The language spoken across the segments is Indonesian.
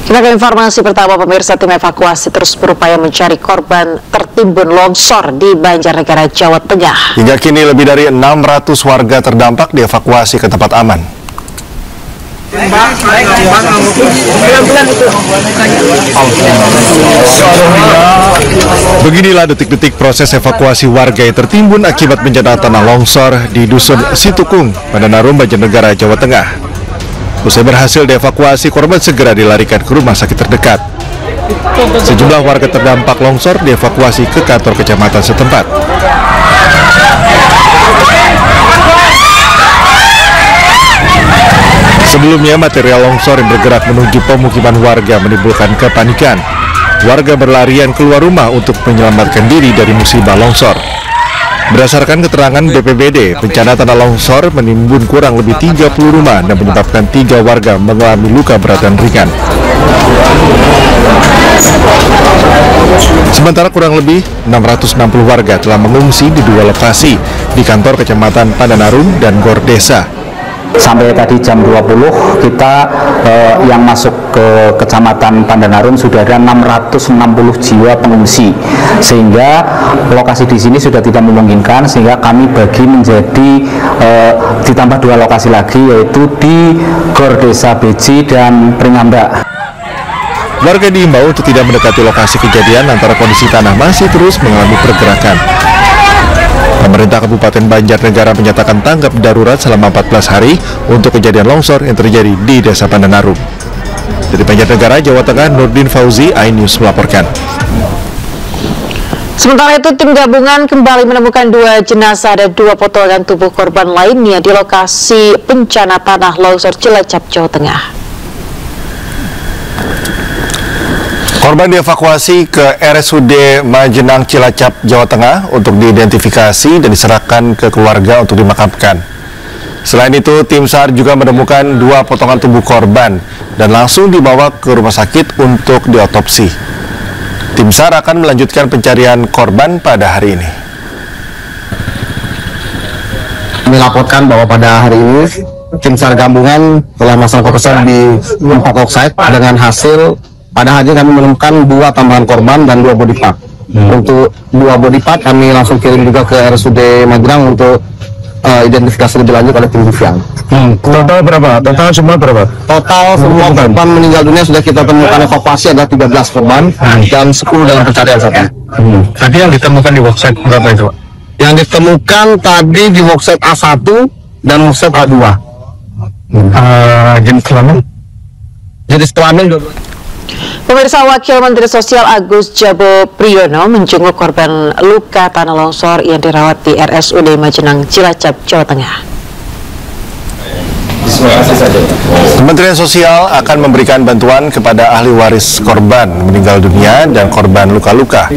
Kita ke informasi pertama, pemirsa. Tim evakuasi terus berupaya mencari korban tertimbun longsor di Banjarnegara, Jawa Tengah. Hingga kini lebih dari 600 warga terdampak dievakuasi ke tempat aman. Beginilah detik-detik proses evakuasi warga yang tertimbun akibat bencana tanah longsor di Dusun Situkung, Pandanarum, Banjarnegara, Jawa Tengah. Usai berhasil dievakuasi, korban segera dilarikan ke rumah sakit terdekat. Sejumlah warga terdampak longsor dievakuasi ke kantor kecamatan setempat. Sebelumnya, material longsor yang bergerak menuju pemukiman warga menimbulkan kepanikan. Warga berlarian keluar rumah untuk menyelamatkan diri dari musibah longsor. Berdasarkan keterangan BPBD, bencana tanah longsor menimbun kurang lebih 30 rumah dan menyebabkan 3 warga mengalami luka berat dan ringan. Sementara kurang lebih 660 warga telah mengungsi di 2 lokasi, di kantor Kecamatan Pandanarum dan Gor Desa. Sampai tadi jam 20 kita yang masuk ke Kecamatan Pandanarum sudah ada 660 jiwa pengungsi, sehingga lokasi di sini sudah tidak memungkinkan, sehingga kami bagi menjadi ditambah 2 lokasi lagi, yaitu di Gor Desa Beji dan Pringamba. Warga diimbau untuk tidak mendekati lokasi kejadian antara kondisi tanah masih terus mengalami pergerakan. Pemerintah Kabupaten Banjarnegara menyatakan tanggap darurat selama 14 hari untuk kejadian longsor yang terjadi di Desa Pandanarum. Dari Banjarnegara, Jawa Tengah, Nurdin Fauzi, iNews melaporkan. Sementara itu, tim gabungan kembali menemukan 2 jenazah dan 2 potongan tubuh korban lainnya di lokasi bencana tanah longsor Cilacap, Jawa Tengah. Korban dievakuasi ke RSUD Majenang, Cilacap, Jawa Tengah untuk diidentifikasi dan diserahkan ke keluarga untuk dimakamkan. Selain itu, tim SAR juga menemukan 2 potongan tubuh korban dan langsung dibawa ke rumah sakit untuk diotopsi. Tim SAR akan melanjutkan pencarian korban pada hari ini. Kami laporkan bahwa pada hari ini tim SAR gabungan telah melaksanakan pemeriksaan di 4 okside dengan hasil pada hari ini kami menemukan 2 tambahan korban dan 2 body part. Untuk 2 body part kami langsung kirim juga ke RSUD Magelang untuk identifikasi lebih lanjut oleh tim Divian. Total berapa? Total semua berapa? Total semua korban meninggal dunia sudah kita temukan evakuasi ada 13 korban dan 10 dalam pencarian saat ini. Tadi yang ditemukan di worksite berapa itu? Yang ditemukan tadi di worksite A1 dan worksite A2. Jenis kelamin? Jenis kelamin Pemirsa, Wakil Menteri Sosial Agus Jabo Priyono menjenguk korban luka tanah longsor yang dirawat di RSUD Majenang, Cilacap, Jawa Tengah. Kementerian Sosial akan memberikan bantuan kepada ahli waris korban meninggal dunia dan korban luka-luka.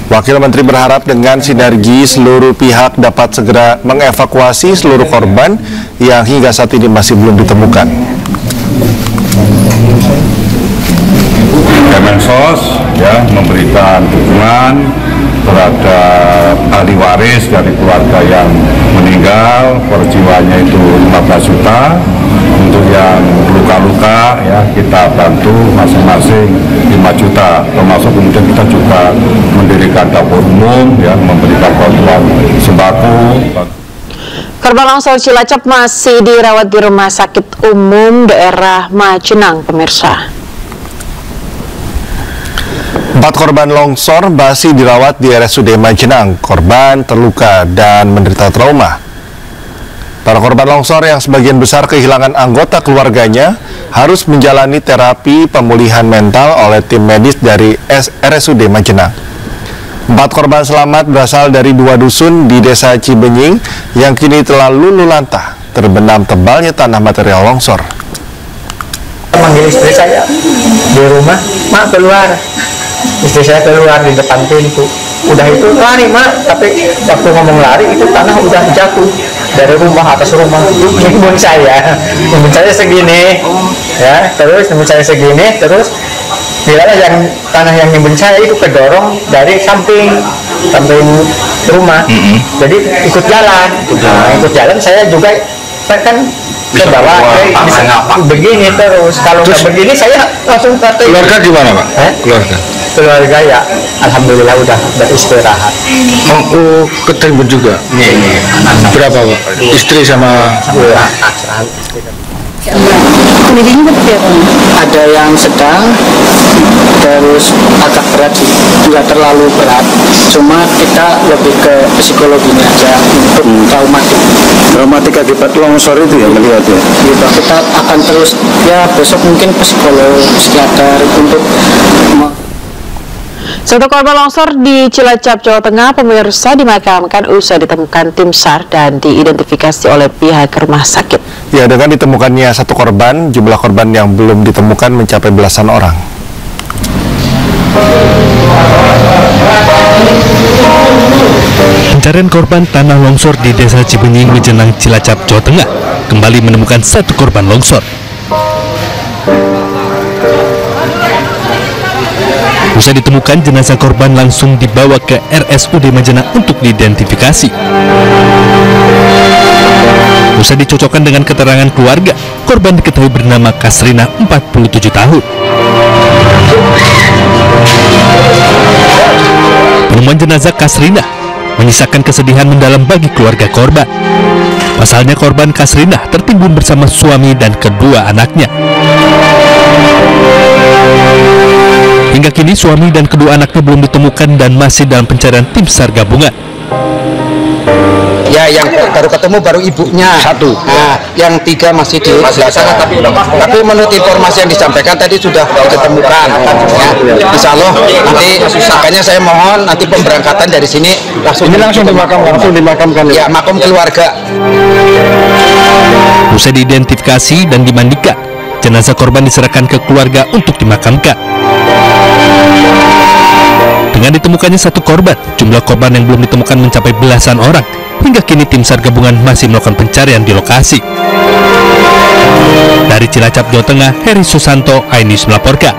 Wakil Menteri berharap dengan sinergi seluruh pihak dapat segera mengevakuasi seluruh korban yang hingga saat ini masih belum ditemukan. Kemensos memberikan dukungan terhadap ahli waris dari keluarga yang meninggal, per jiwanya itu 15 juta. Untuk yang luka-luka kita bantu masing-masing 5 juta, termasuk kemudian kita juga mendirikan dapur umum memberikan bantuan sembako. Korban longsor Cilacap masih dirawat di Rumah Sakit Umum Daerah Majenang, pemirsa. 4 korban longsor masih dirawat di RSUD Majenang. Korban terluka dan menderita trauma. Para korban longsor yang sebagian besar kehilangan anggota keluarganya harus menjalani terapi pemulihan mental oleh tim medis dari RSUD Majenang. 4 korban selamat berasal dari 2 dusun di Desa Cibenying yang kini telah luluh lantah terbenam tebalnya tanah material longsor. Manggil istri saya di rumah, "Mak, keluar." Istri saya keluar di depan pintu. Udah itu lari, Mak, tapi waktu ngomong lari itu tanah udah jatuh dari rumah atas rumah. Nimbun saya segini, terus nimbun saya segini, terus bila yang tanah yang nimbun saya itu kedorong dari samping rumah. Jadi ikut jalan saya juga kan ke bawah, begini terus. Kalau nggak begini saya langsung kata. Keluarga gimana Pak? Keluarga ya, alhamdulillah udah beristirahat. Oh, keterima juga. Berapa Pak? Istri sama kondisinya seperti apa? Ada yang sedang, terus agak berat sih, nggak terlalu berat. Cuma kita lebih ke psikologinya aja untuk traumatik akibat longsor itu ya melihatnya. Gitu. Kita akan terus ya besok mungkin psikolog, psikiater untuk. Satu korban longsor di Cilacap, Jawa Tengah, pemirsa, dimakamkan usai ditemukan tim SAR dan diidentifikasi oleh pihak rumah sakit. Ya, dengan ditemukannya satu korban, jumlah korban yang belum ditemukan mencapai belasan orang. Pencarian korban tanah longsor di Desa Cibenying, Mejenang, Cilacap, Jawa Tengah kembali menemukan satu korban longsor. Usai ditemukan, jenazah korban langsung dibawa ke RSUD Majenang untuk diidentifikasi. Usai dicocokkan dengan keterangan keluarga, korban diketahui bernama Kasrina, 47 tahun. Penemuan jenazah Kasrina menyisakan kesedihan mendalam bagi keluarga korban. Pasalnya korban Kasrina tertimbun bersama suami dan kedua anaknya. Hingga kini suami dan kedua anaknya belum ditemukan dan masih dalam pencarian tim SAR gabungan. Ya, yang baru ketemu baru ibunya satu. Nah, yang tiga masih di sana, tapi menurut informasi yang disampaikan tadi sudah ditemukan. Ya, insya Allah nanti makanya saya mohon nanti pemberangkatan dari sini langsung dimakamkan. Ya, makom keluarga. Usai diidentifikasi dan dimandikan, jenazah korban diserahkan ke keluarga untuk dimakamkan. Dengan ditemukannya satu korban, jumlah korban yang belum ditemukan mencapai belasan orang. Hingga kini tim SAR gabungan masih melakukan pencarian di lokasi. Dari Cilacap, Jawa Tengah, Heri Susanto, iNews melaporkan.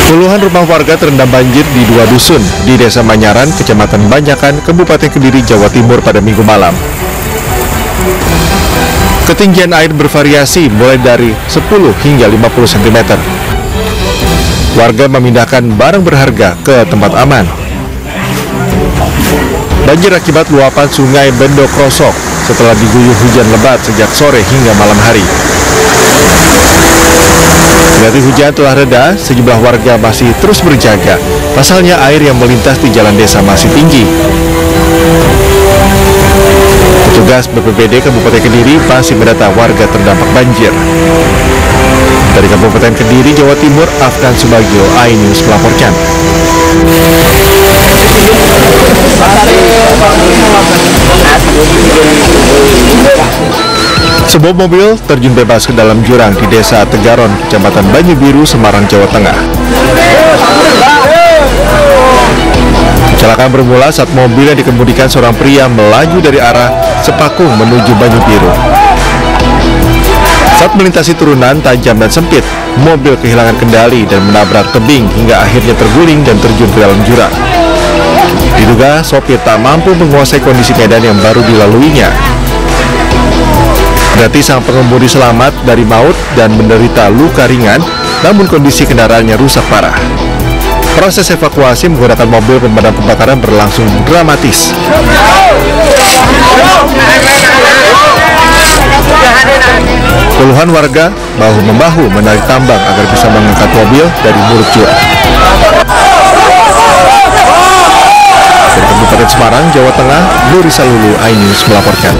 Puluhan rumah warga terendam banjir di dua dusun di Desa Manyaran, Kecamatan Banyakan, Kabupaten Kediri, Jawa Timur pada Minggu malam. Ketinggian air bervariasi mulai dari 10 hingga 50 cm. Warga memindahkan barang berharga ke tempat aman. Banjir akibat luapan sungai Bendo Krosok setelah diguyur hujan lebat sejak sore hingga malam hari. Kendati hujan telah reda, sejumlah warga masih terus berjaga. Pasalnya air yang melintas di jalan desa masih tinggi. Petugas BPBD Kabupaten Kediri masih mendata warga terdampak banjir. Dari Kabupaten Kediri, Jawa Timur, Afgan Subagio, iNews melaporkan. Sebuah mobil terjun bebas ke dalam jurang di Desa Tegaron, Kecamatan Banyu Biru, Semarang, Jawa Tengah. Kecelakaan bermula saat mobil yang dikemudikan seorang pria melaju dari arah Sepakung menuju Banyu Biru. Saat melintasi turunan tajam dan sempit, mobil kehilangan kendali dan menabrak tebing hingga akhirnya terguling dan terjun ke dalam jurang. Diduga sopir tak mampu menguasai kondisi medan yang baru dilaluinya. Berarti sang pengemudi selamat dari maut dan menderita luka ringan, namun kondisi kendaraannya rusak parah. Proses evakuasi menggunakan mobil pemadam kebakaran berlangsung dramatis. Puluhan warga bahu-membahu menarik tambang agar bisa mengangkat mobil dari mulut jurang. Dari Kabupaten Semarang, Jawa Tengah, Nuri Salulu, iNews melaporkan.